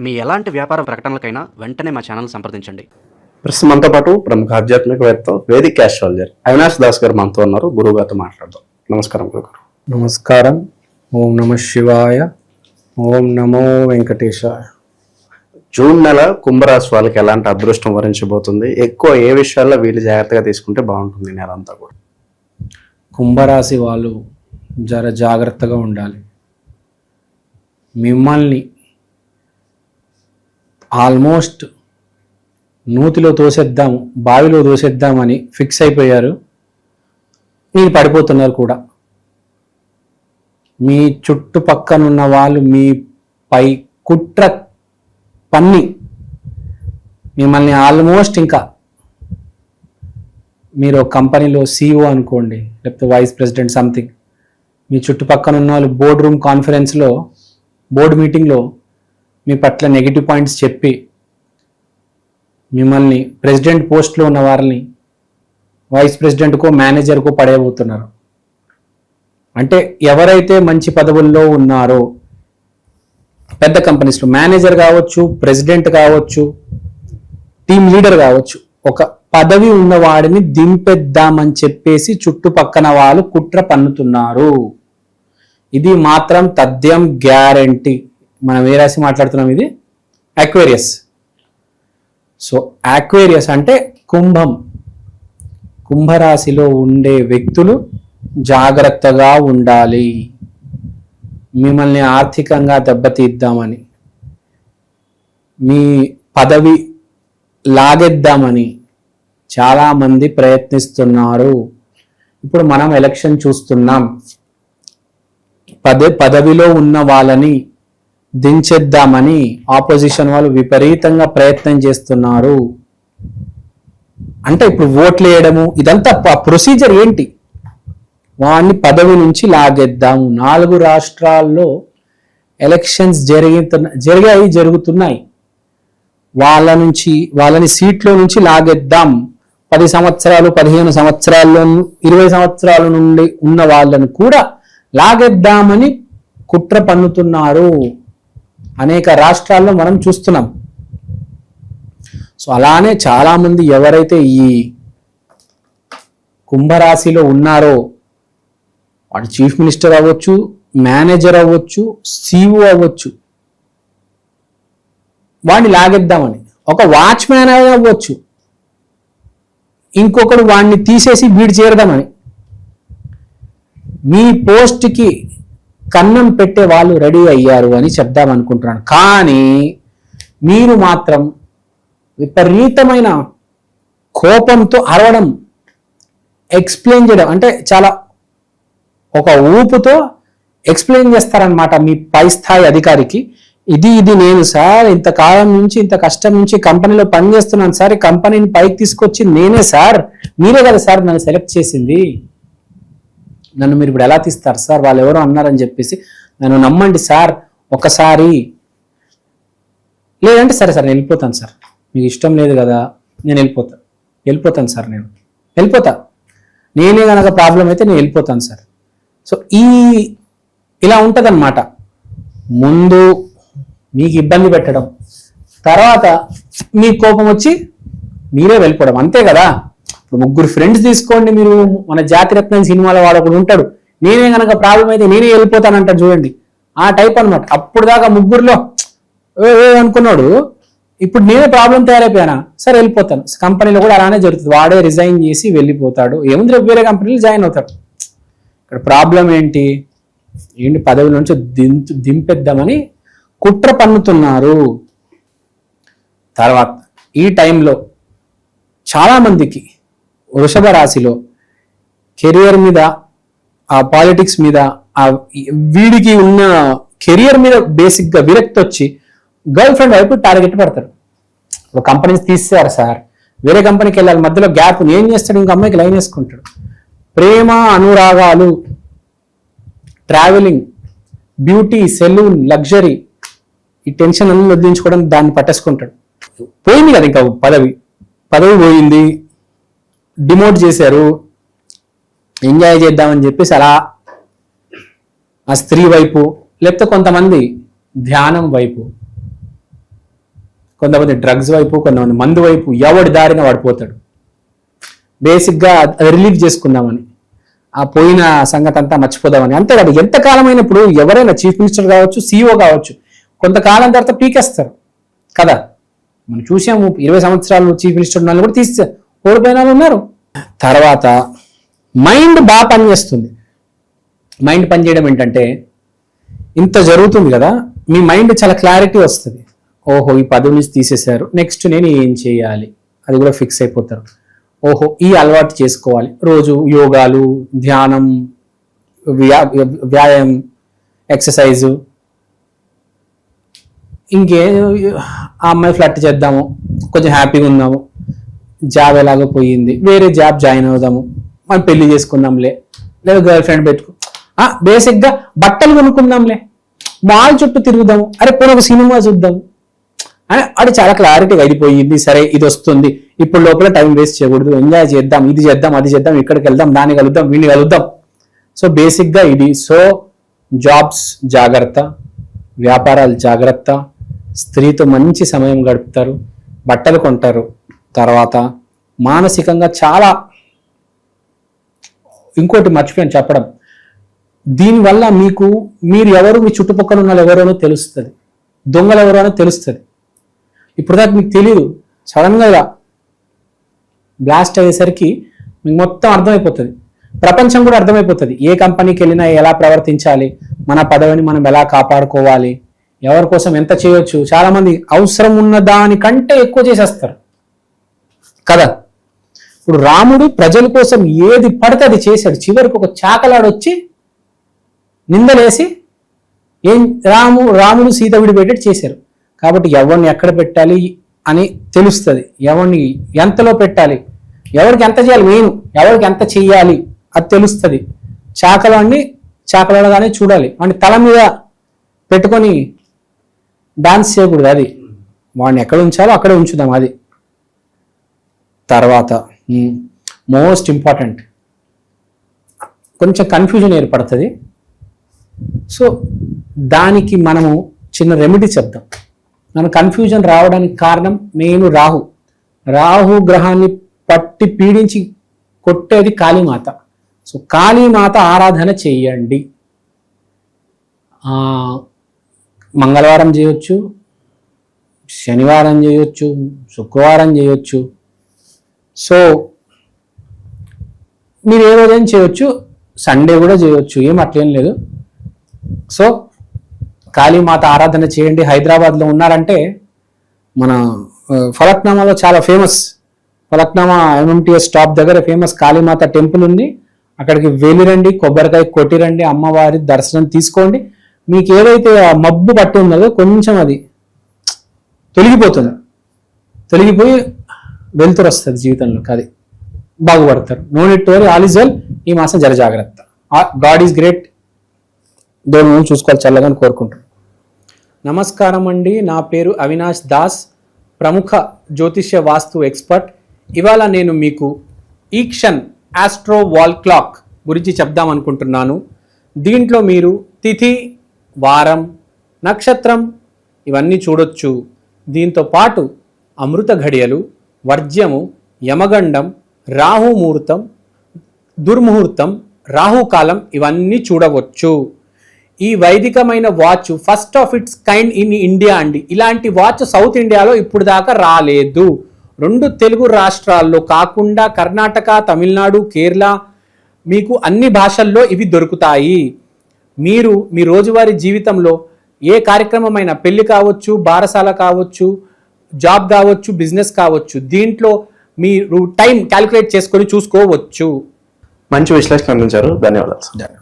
మీ ఎలాంటి వ్యాపార ప్రకటనలకైనా వెంటనే మా ఛానల్ సంప్రదించండి. ప్రస్తుతం మనతో పాటు ప్రముఖ ఆధ్యాత్మికవేత్త వేదిక్ ఆస్ట్రాలజర్ అవినాష్ దాస్ గారు మనతో ఉన్నారు. గురువు గారితో మాట్లాడదాం. నమస్కారం గురుగారు. నమస్కారం. ఓం నమ శివాయ. ఓం నమో వెంకటేశాయ. జూన్ నెల కుంభరాశి వాళ్ళకి ఎలాంటి అదృష్టం వరించబోతుంది? ఎక్కువ ఏ విషయాల్లో వీళ్ళు జాగ్రత్తగా తీసుకుంటే బాగుంటుంది నెల అంతా కూడా? కుంభరాశి వాళ్ళు జర జాగ్రత్తగా ఉండాలి. మిమ్మల్ని ఆల్మోస్ట్ నూతిలో తోసేద్దాము, బావిలో తోసేద్దామని ఫిక్స్ అయిపోయారు. మీరు పడిపోతున్నారు కూడా. మీ చుట్టుపక్కనున్న వాళ్ళు మీ పై కుట్ర పన్ని మిమ్మల్ని ఆల్మోస్ట్, ఇంకా మీరు కంపెనీలో CEO అనుకోండి, లేకపోతే వైస్ ప్రెసిడెంట్ సంథింగ్, మీ చుట్టుపక్కన ఉన్న వాళ్ళు బోర్డ్ రూమ్ కాన్ఫరెన్స్లో, బోర్డు మీటింగ్లో మీ పట్ల నెగిటివ్ పాయింట్స్ చెప్పి మిమ్మల్ని ప్రెసిడెంట్ పోస్ట్లో ఉన్న వారిని వైస్ ప్రెసిడెంట్కో మేనేజర్కో పడేయబోతున్నారు. అంటే ఎవరైతే మంచి పదవుల్లో ఉన్నారో, పెద్ద కంపెనీస్లో మేనేజర్ కావచ్చు, ప్రెసిడెంట్ కావచ్చు, టీమ్ లీడర్ కావచ్చు, ఒక పదవి ఉన్నవాడిని దింపేద్దామని చెప్పేసి చుట్టుపక్కన వాళ్ళు కుట్ర పన్నుతున్నారు. ఇది మాత్రం తథ్యం, గ్యారంటీ. మనం ఏ రాశి మాట్లాడుతున్నాం? ఇది అక్వేరియస్. సో అక్వేరియస్ అంటే కుంభం. కుంభరాశిలో ఉండే వ్యక్తులు జాగ్రత్తగా ఉండాలి. మిమ్మల్ని ఆర్థికంగా దెబ్బతీద్దామని, మీ పదవి లాగేద్దామని చాలామంది ప్రయత్నిస్తున్నారు. ఇప్పుడు మనం ఎలక్షన్ చూస్తున్నాం. పదవిలో ఉన్న వాళ్ళని దించేద్దామని ఆపోజిషన్ వాళ్ళు విపరీతంగా ప్రయత్నం చేస్తున్నారు. అంటే ఇప్పుడు ఓట్లు వేయడము, ఇదంతా ప్రొసీజర్ ఏంటి? వాడిని పదవి నుంచి లాగేద్దాము. 4 రాష్ట్రాల్లో ఎలక్షన్స్ జరుగుతున్నాయి. వాళ్ళని సీట్లో నుంచి లాగేద్దాం. 10 సంవత్సరాలు, 15 సంవత్సరాల్లో, 20 సంవత్సరాల నుండి ఉన్న వాళ్ళను కూడా లాగేద్దామని కుట్ర పన్నుతున్నారు. అనేక రాష్ట్రాల్లో మనం చూస్తున్నాం. సో అలానే చాలామంది ఎవరైతే ఈ కుంభరాశిలో ఉన్నారో, వాడు చీఫ్ మినిస్టర్ అవ్వచ్చు, మేనేజర్ అవ్వచ్చు, CEO అవ్వచ్చు, వాడిని లాగేద్దామని. ఒక వాచ్మ్యాన్ అవ్వచ్చు, ఇంకొకడు వాడిని తీసేసి వీడు చేరదామని. మీ పోస్ట్కి కన్నం పెట్టే వాళ్ళు రెడీ అయ్యారు అని చెప్దామనుకుంటున్నాను. కానీ మీరు మాత్రం విపరీతమైన కోపంతో అరవడం, ఎక్స్ప్లెయిన్ చేయడం, అంటే చాలా ఒక ఊపుతో ఎక్స్ప్లెయిన్ చేస్తారనమాట మీ పై స్థాయి అధికారికి. ఇది నేను సార్, ఇంతకాలం నుంచి, ఇంత కష్టం నుంచి కంపెనీలో పనిచేస్తున్నాను సార్, ఈ కంపెనీని పైకి తీసుకొచ్చి నేనే సార్, మీరే కదా సార్ నన్ను సెలెక్ట్ చేసింది, నన్ను మీరు ఇప్పుడు ఎలా తీస్తారు సార్, వాళ్ళు ఎవరో అన్నారని చెప్పేసి నన్ను నమ్మండి సార్ ఒకసారి. లేదంటే సరే సార్ నేను వెళ్ళిపోతాను సార్, మీకు ఇష్టం లేదు కదా, నేను వెళ్ళిపోతాను సార్, నేను వెళ్ళిపోతా, నేనే కనుక ప్రాబ్లం అయితే నేను వెళ్ళిపోతాను సార్. సో ఇలా ఉంటుందన్నమాట. ముందు మీకు ఇబ్బంది పెట్టడం, తర్వాత మీ కోపం వచ్చి మీరే వెళ్ళిపోవడం, అంతే కదా. ముగ్గురు ఫ్రెండ్స్ తీసుకోండి మీరు, మన జాతిరత్నం సినిమాలో వాడు ఒకడు ఉంటాడు, నేనే కనుక ప్రాబ్లం అయితే నేనే వెళ్ళిపోతానంటాడు చూడండి, ఆ టైప్ అనమాట. అప్పుడు దాకా ముగ్గురులో అనుకున్నాడు, ఇప్పుడు నేనే ప్రాబ్లం తయారైపోయానా, సరే వెళ్ళిపోతాను. కంపెనీలో కూడా అలానే జరుగుతుంది, వాడే రిజైన్ చేసి వెళ్ళిపోతాడు. ఏముంది, రేపు వేరే కంపెనీలో జాయిన్ అవుతాడు. ఇక్కడ ప్రాబ్లం ఏంటి, పదవి నుంచి దింపేద్దామని కుట్ర పన్నుతున్నారు. తర్వాత ఈ టైంలో చాలామందికి వృషభ రాశిలో కెరియర్ మీద, ఆ పాలిటిక్స్ మీద, ఆ వీడికి ఉన్న కెరియర్ మీద బేసిక్గా విరక్తి వచ్చి గర్ల్ ఫ్రెండ్ వైపు టార్గెట్ పెడతారు. ఒక కంపెనీ తీసేశారు సార్, వేరే కంపెనీకి వెళ్ళాలి, మధ్యలో గ్యాప్ ఏం చేస్తాడు, ఇంకో అమ్మాయికి లైన్ వేసుకుంటాడు. ప్రేమ, అనురాగాలు, ట్రావెలింగ్, బ్యూటీ, సెలూన్, లగ్జరీ, ఈ టెన్షన్ అన్ని వదిలించుకోవడం, దాన్ని పట్టేసుకుంటాడు. పోయింది కదా ఇంకా పదవి పోయింది, డిమోట్ చేశారు, ఎంజాయ్ చేద్దామని చెప్పేసి అలా ఆ స్త్రీ వైపు, లేకపోతే కొంతమంది ధ్యానం వైపు, కొంతమంది డ్రగ్స్ వైపు, కొంతమంది మందు వైపు, ఎవడి దారిన వాడిపోతాడు. బేసిక్గా అది రిలీవ్ చేసుకుందామని, ఆ పోయిన సంగతి అంతా మర్చిపోదామని. అంతే కదా, ఎంతకాలమైనప్పుడు ఎవరైనా చీఫ్ మినిస్టర్ కావచ్చు, సీఈఓ కావచ్చు, కొంతకాలం తర్వాత పీకేస్తారు కదా. మనం చూసాము 20 సంవత్సరాలు చీఫ్ మినిస్టర్ ఉన్న కూడా తీస్తే ఓడిపోయిన వాళ్ళు ఉన్నారు. తర్వాత మైండ్ బాగా పనిచేస్తుంది. మైండ్ పనిచేయడం ఏంటంటే, ఇంత జరుగుతుంది కదా, మీ మైండ్ చాలా క్లారిటీ వస్తుంది. ఓహో, ఈ పదవి నుంచి తీసేశారు, నెక్స్ట్ నేను ఏం చేయాలి, అది కూడా ఫిక్స్ అయిపోతారు. ఓహో, ఈ అలవాటు చేసుకోవాలి, రోజు యోగాలు, ధ్యానం, వ్యాయామం, ఎక్సర్సైజు, ఇంకే ఆ అమ్మాయి ఫ్లట్ చేద్దాము, కొంచెం హ్యాపీగా ఉందాము, జాబ్ ఎలాగో పోయింది, వేరే జాబ్ జాయిన్ అవుదాము, మనం పెళ్లి చేసుకుందాంలే, లేదా గర్ల్ ఫ్రెండ్ పెట్టుకో, బేసిక్గా బట్టలు కొనుక్కుందాంలే, మాల్ చుట్టూ తిరుగుదాము, అరే పోనీ ఒక సినిమా చూద్దాము అని అది చాలా క్లారిటీగా అయిపోయింది. సరే, ఇది వస్తుంది, ఇప్పుడు లోపల టైం వేస్ట్ చేయకూడదు, ఎంజాయ్ చేద్దాం, ఇది చేద్దాం, అది చేద్దాం, ఇక్కడికి వెళ్దాం, దాన్ని కలుద్దాం, వీడిని కలుద్దాం. సో బేసిక్గా ఇది. సో జాబ్స్ జాగ్రత్త, వ్యాపారాలు జాగ్రత్త, స్త్రీతో మంచి సమయం గడుపుతారు, బట్టలు కొంటారు. తర్వాత మానసికంగా చాలా, ఇంకోటి మర్చిపోయాను చెప్పడం, దీనివల్ల మీరు ఎవరు, మీ చుట్టుపక్కల ఉన్న వాళ్ళు ఎవరోనో తెలుస్తుంది, దొంగలు ఎవరో తెలుస్తుంది. ఇప్పుడు దాకా మీకు తెలియదు, సడన్గా ఇలా బ్లాస్ట్ అయ్యేసరికి మీకు మొత్తం అర్థమైపోతుంది. ప్రపంచం కూడా అర్థమైపోతుంది, ఏ కంపెనీకి వెళ్ళినా ఎలా ప్రవర్తించాలి, మన పదవిని మనం ఎలా కాపాడుకోవాలి, ఎవరి కోసం ఎంత చేయొచ్చు. చాలామంది అవసరం ఉన్న దానికంటే ఎక్కువ చేసేస్తారు కదా. ఇప్పుడు రాముడు ప్రజల కోసం ఏది పడితే అది చేశాడు. చివరికి ఒక చాకలాడొచ్చి నిందలేసి రాముడు సీత విడిపెట్టేట్టు చేశారు. కాబట్టి ఎవరిని ఎక్కడ పెట్టాలి అని తెలుస్తుంది, ఎవరిని ఎంతలో పెట్టాలి, ఎవరికి ఎంత చేయాలి, మెయిన్ ఎవరికి ఎంత చెయ్యాలి అది తెలుస్తుంది. చాకలాడగానే చూడాలి, వాడిని తల మీద పెట్టుకొని డాన్స్ చేయకూడదు, అది వాడిని ఎక్కడ ఉంచాలో అక్కడే ఉంచుదాం. అది తర్వాత మోస్ట్ ఇంపార్టెంట్, కొంచెం కన్ఫ్యూజన్ ఏర్పడుతుంది. సో దానికి మనము చిన్న రెమెడీ చెప్దాం. మన కన్ఫ్యూజన్ రావడానికి కారణం మెయిన్ రాహు గ్రహాన్ని పట్టి పీడించి కొట్టేది కాళీమాత. సో కాళీమాత ఆరాధన చేయండి. మంగళవారం చేయొచ్చు, శనివారం చేయొచ్చు, శుక్రవారం చేయొచ్చు. సో మీరు ఏ రోజైనా చేయొచ్చు, సండే కూడా చేయొచ్చు, ఏం అట్లేం లేదు. సో కాళీమాత ఆరాధన చేయండి. హైదరాబాద్లో ఉన్నారంటే మన ఫలక్నామాలో చాలా ఫేమస్, ఫలక్నామా MMTS స్టాప్ దగ్గర ఫేమస్ కాళీమాత టెంపుల్ ఉంది. అక్కడికి వెళ్ళిరండి, కొబ్బరికాయ కొట్టిరండి, అమ్మవారి దర్శనం తీసుకోండి. మీకు ఏదైతే ఆ మబ్బు పట్టి ఉన్నదో కొంచెం అది తొలగిపోతుంది, తొలగిపోయి వెలుతురు వస్తుంది జీవితంలోకి, అది బాగుపడతారు. No need to worry, all is well. ఈ మాసం జర జాగ్రత్త. God is great. దేవుని చూసుకోవాలి చల్లగా అని కోరుకుంటున్నాను. నమస్కారం అండి, నా పేరు అవినాష్ దాస్, ప్రముఖ జ్యోతిష్య వాస్తు ఎక్స్పర్ట్. ఇవాళ నేను మీకు ఈక్షన్ ఆస్ట్రో వాల్ క్లాక్ గురించి చెప్దాం అనుకుంటున్నాను. దీంట్లో మీరు తిథి, వారం, నక్షత్రం ఇవన్నీ చూడొచ్చు. దీంతో పాటు అమృత ఘడియలు, వర్జ్యము, యమగండం, రాహుముహూర్తం, దుర్ముహూర్తం, రాహుకాలం ఇవన్నీ చూడవచ్చు. ఈ వైదికమైన watch first of its kind in India అండి. ఇలాంటి వాచ్ సౌత్ ఇండియాలో ఇప్పుడు దాకా రాలేదు. 2 తెలుగు రాష్ట్రాల్లో కాకుండా కర్ణాటక, తమిళనాడు, కేరళ, మీకు అన్ని భాషల్లో ఇవి దొరుకుతాయి. మీరు మీ రోజువారీ జీవితంలో ఏ కార్యక్రమమైనా, పెళ్లి కావచ్చు, బారసాల కావచ్చు, జాబ్ కావచ్చు, బిజినెస్ కావచ్చు, దీంట్లో మీరు టైం క్యాలిక్యులేట్ చేసుకొని చూసుకోవచ్చు. మంచి విశ్లేషణ అందించారు, ధన్యవాదాలు.